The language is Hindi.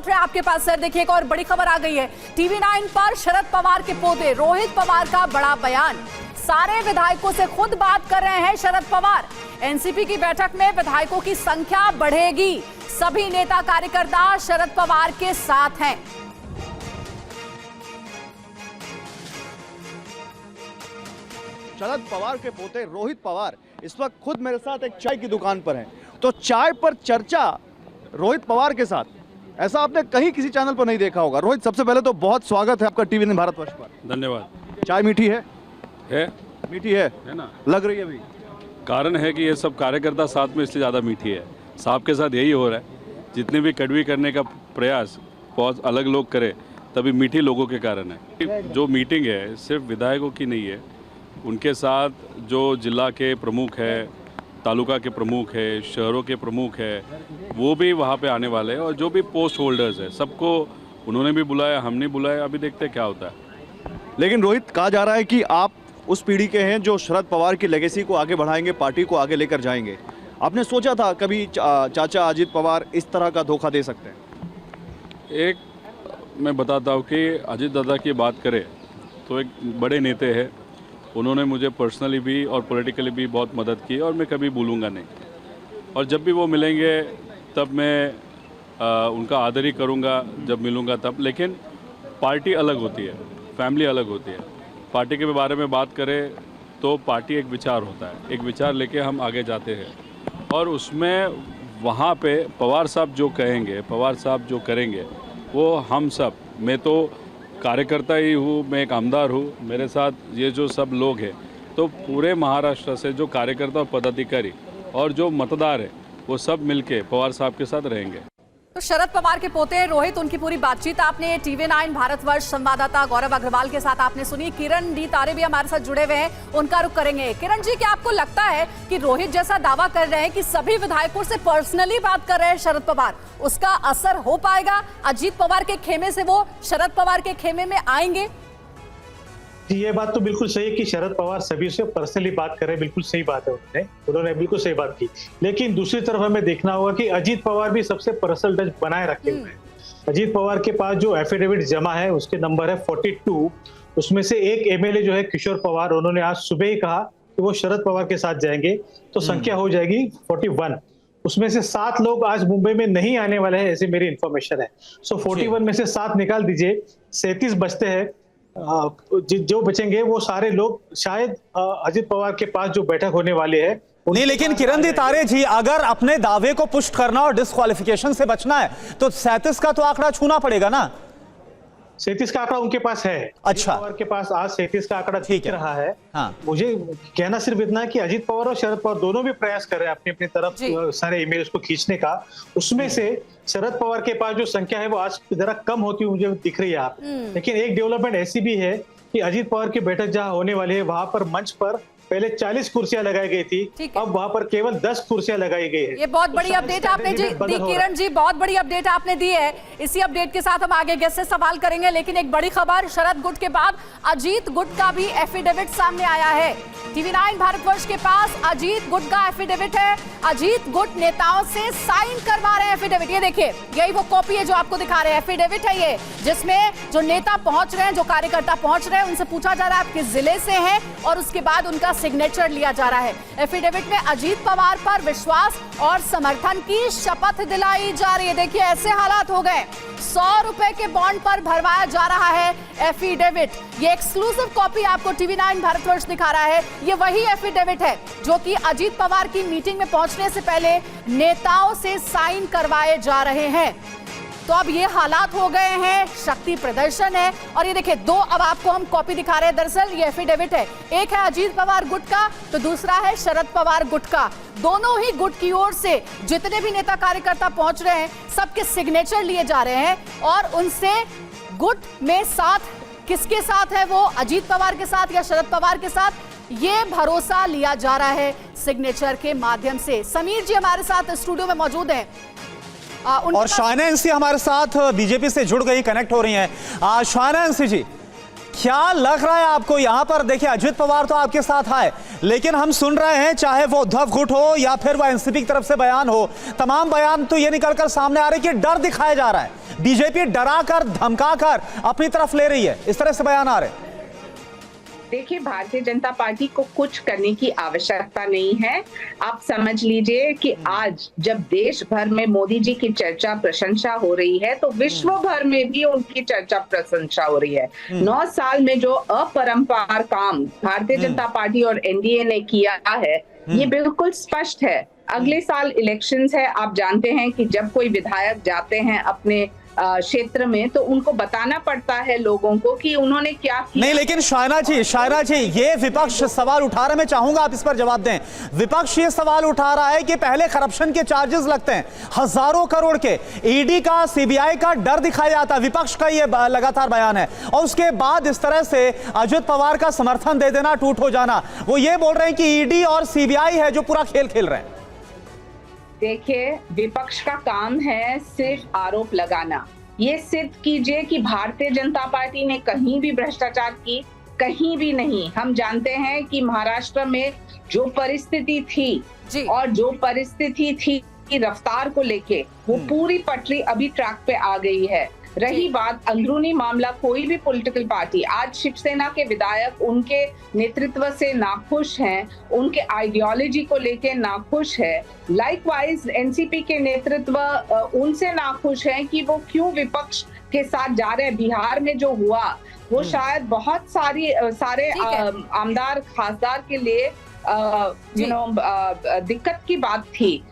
लौट रहे हैं आपके पास सर। देखिए एक और बड़ी खबर आ गई है TV9 पर। शरद पवार के पोते रोहित पवार का बड़ा बयान। सारे विधायकों से खुद बात कर रहे हैं शरद पवार। एनसीपी की बैठक में विधायकों की संख्या बढ़ेगी। सभी नेता कार्यकर्ता शरद पवार के साथ हैं। शरद पवार के पोते रोहित पवार इस वक्त खुद मेरे साथ एक चाय की दुकान पर हैं। तो चाय पर चर्चा रोहित पवार के साथ, ऐसा आपने कहीं किसी चैनल पर नहीं देखा होगा। रोहित, सबसे पहले तो बहुत स्वागत है आपका TV9 भारतवर्ष पर। धन्यवाद। चाय मीठी है? मीठी है ना? लग रही है अभी। कारण है कि ये सब कार्यकर्ता साथ में, इसलिए ज़्यादा मीठी है। साहब के साथ यही हो रहा है, जितने भी कड़वी करने का प्रयास बहुत अलग लोग करें, तभी मीठी लोगों के कारण है। जो मीटिंग है सिर्फ विधायकों की नहीं है, उनके साथ जो जिला के प्रमुख है, तालुका के प्रमुख है, शहरों के प्रमुख है, वो भी वहाँ पे आने वाले हैं। और जो भी पोस्ट होल्डर्स है सबको उन्होंने भी बुलाया, हमने बुलाया। अभी देखते हैं क्या होता है। लेकिन रोहित, कहा जा रहा है कि आप उस पीढ़ी के हैं जो शरद पवार की लेगेसी को आगे बढ़ाएंगे, पार्टी को आगे लेकर जाएंगे। आपने सोचा था कभी चाचा अजीत पवार इस तरह का धोखा दे सकते हैं? एक मैं बताता हूँ कि अजीत दादा की बात करें तो एक बड़े नेता है। उन्होंने मुझे पर्सनली भी और पॉलिटिकली भी बहुत मदद की और मैं कभी भूलूंगा नहीं। और जब भी वो मिलेंगे तब मैं उनका आदर ही करूँगा, जब मिलूँगा तब। लेकिन पार्टी अलग होती है, फैमिली अलग होती है। पार्टी के बारे में बात करें तो पार्टी एक विचार होता है, एक विचार लेके हम आगे जाते हैं। और उसमें वहाँ पे पवार साहब जो कहेंगे, पवार साहब जो करेंगे, वो हम सब, मैं तो कार्यकर्ता ही हूँ, मैं एक आमदार हूँ, मेरे साथ ये जो सब लोग हैं, तो पूरे महाराष्ट्र से जो कार्यकर्ता और पदाधिकारी और जो मतदार है वो सब मिलके पवार साहब के साथ रहेंगे। तो शरद पवार के पोते रोहित, उनकी पूरी बातचीत आपने TV9 भारतवर्ष संवाददाता गौरव अग्रवाल के साथ आपने सुनी। किरण डी तारे भी हमारे साथ जुड़े हुए हैं, उनका रुख करेंगे। किरण जी, क्या आपको लगता है कि रोहित जैसा दावा कर रहे हैं कि सभी विधायकों से पर्सनली बात कर रहे हैं शरद पवार, उसका असर हो पाएगा? अजीत पवार के खेमे से वो शरद पवार के खेमे में आएंगे? ये बात तो बिल्कुल सही है कि शरद पवार सभी से पर्सनली बात कर रहे हैं। बिल्कुल सही बात है, उन्होंने बिल्कुल सही बात की। लेकिन दूसरी तरफ हमें देखना होगा कि अजीत पवार भी सबसे पर्सनल टच बनाए रखे हुए हैं। अजीत पवार के पास जो एफिडेविट जमा है उसके नंबर है 42। उसमें से एक MLA जो है किशोर पवार, उन्होंने आज सुबह ही कहा कि वो शरद पवार के साथ जाएंगे, तो संख्या हो जाएगी 41। उसमें से 7 लोग आज मुंबई में नहीं आने वाले हैं, ऐसी मेरी इंफॉर्मेशन है। सो 41 में से 7 निकाल दीजिए, 37 बचते हैं। जो बचेंगे वो सारे लोग शायद अजीत पवार के पास जो बैठक होने वाली है नहीं। लेकिन किरण दी तारे जी, अगर अपने दावे को पुष्ट करना और डिस्क्वालिफिकेशन से बचना है तो 37 का तो आंकड़ा छूना पड़ेगा ना। 37 का आंकड़ा उनके पास है। अच्छा, पवार के पास आज 37 का आंकड़ा दिख रहा है। हाँ। मुझे कहना सिर्फ इतना है कि अजीत पवार और शरद पवार दोनों भी प्रयास कर रहे हैं अपनी अपनी तरफ सारे इमेज को खींचने का। उसमें से शरद पवार के पास जो संख्या है वो आज जरा कम होती हुई मुझे दिख रही है आप। लेकिन एक डेवलपमेंट ऐसी भी है कि अजीत पवार की बैठक जहां होने वाली है वहां पर मंच पर पहले 40 कुर्सियां लगाई गई थी, अब वहां पर केवल 10 कुर्सियां लगाई गई है। ये बहुत बड़ी अपडेट आपने दी किरण जी, बहुत बड़ी अपडेट आपने दी है। इसी अपडेट के साथ हम आगे गेस्ट से सवाल करेंगे। लेकिन एक बड़ी खबर, शरद गुट के बाद अजीत गुट का भी एफिडेविट सामने आया है। TV9 भारतवर्ष के पास अजीत गुट का एफिडेविट है। अजीत गुट नेताओं से साइन करवा रहे हैं एफिडेविट। ये देखिए, यही वो कॉपी है जो आपको दिखा रहे हैं। एफिडेविट है ये, जिसमें जो नेता पहुंच रहे हैं, जो कार्यकर्ता पहुंच रहे हैं, उनसे पूछा जा रहा है आप किस जिले से हैं और उसके बाद उनका सिग्नेचर लिया जा रहा है। एफिडेविट में अजीत पवार पर विश्वास और समर्थन की शपथ दिलाई जा रही है। देखिए ऐसे हालात हो गए, 100 रुपए के बॉन्ड पर भरवाया जा रहा है एफिडेविट। ये एक्सक्लूसिव कॉपी आपको TV9 भारतवर्ष दिखा रहा है। ये वही एफिडेविट है जो कि अजीत पवार की मीटिंग में पहुंचने से पहले नेताओं से साइन करवाए जा रहे हैं। तो अब ये हालात हो गए हैं, शक्ति प्रदर्शन है। और ये देखिए, 2 अब आपको हम कॉपी दिखा रहे हैं। दरअसल ये एफिडेविट है, एक है अजीत पवार गुट का तो दूसरा है शरद पवार गुट का। दोनों ही गुट की ओर से जितने भी नेता कार्यकर्ता पहुंच रहे हैं सबके सिग्नेचर लिए जा रहे हैं और उनसे गुट में साथ किसके साथ है, वो अजीत पवार के साथ या शरद पवार के साथ, ये भरोसा लिया जा रहा है सिग्नेचर के माध्यम से। समीर जी हमारे साथ स्टूडियो में मौजूद हैं और शायना एनसी हमारे साथ बीजेपी से जुड़ गई, कनेक्ट हो रही हैं। शायना एनसी जी, क्या लग रहा है आपको यहां पर? देखिए, अजित पवार तो आपके साथ है, लेकिन हम सुन रहे हैं, चाहे वो उद्धव गुट हो या फिर वो एनसीपी की तरफ से बयान हो, तमाम बयान तो ये निकलकर सामने आ रहे हैं कि डर दिखाया जा रहा है, बीजेपी डरा कर धमका कर अपनी तरफ ले रही है, इस तरह से बयान आ रहे हैं। देखिए, भारतीय जनता पार्टी को कुछ करने की आवश्यकता नहीं है। आप समझ लीजिए कि आज जब देश भर में मोदी जी की चर्चा प्रशंसा हो रही है, तो विश्व भर में भी उनकी चर्चा प्रशंसा हो रही है। 9 साल में जो अपरंपार काम भारतीय जनता पार्टी और एनडीए ने किया है, ये बिल्कुल स्पष्ट है। अगले साल इलेक्शंस है, आप जानते हैं कि जब कोई विधायक जाते हैं अपने क्षेत्र में, तो उनको बताना पड़ता है लोगों को कि उन्होंने क्या किया। नहीं, लेकिन शायना जी, ये विपक्ष सवाल उठा रहा है, मैं चाहूंगा आप इस पर जवाब दें। विपक्ष ये सवाल उठा रहा है कि पहले करप्शन के चार्जेस लगते हैं हजारों करोड़ के, ईडी का, सीबीआई का डर दिखाया जाता है, विपक्ष का ये लगातार बयान है, और उसके बाद इस तरह से अजित पवार का समर्थन दे देना, टूट हो जाना। वो ये बोल रहे हैं कि ईडी और सीबीआई है जो पूरा खेल खेल रहे हैं। देखिए, विपक्ष का काम है सिर्फ आरोप लगाना। ये सिद्ध कीजिए कि भारतीय जनता पार्टी ने कहीं भी भ्रष्टाचार की, कहीं भी नहीं। हम जानते हैं कि महाराष्ट्र में जो परिस्थिति थी और जो परिस्थिति थी रफ्तार को लेके, वो पूरी पटरी अभी ट्रैक पे आ गई है। रही बात अंदरूनी मामला, कोई भी पॉलिटिकल पार्टी, आज शिवसेना के विधायक उनके नेतृत्व से नाखुश हैं, उनके आइडियोलॉजी को लेके नाखुश है। लाइकवाइज एनसीपी के नेतृत्व उनसे नाखुश हैं कि वो क्यों विपक्ष के साथ जा रहे हैं। बिहार में जो हुआ वो शायद बहुत सारे आमदार खासदार के लिए दिक्कत की बात थी।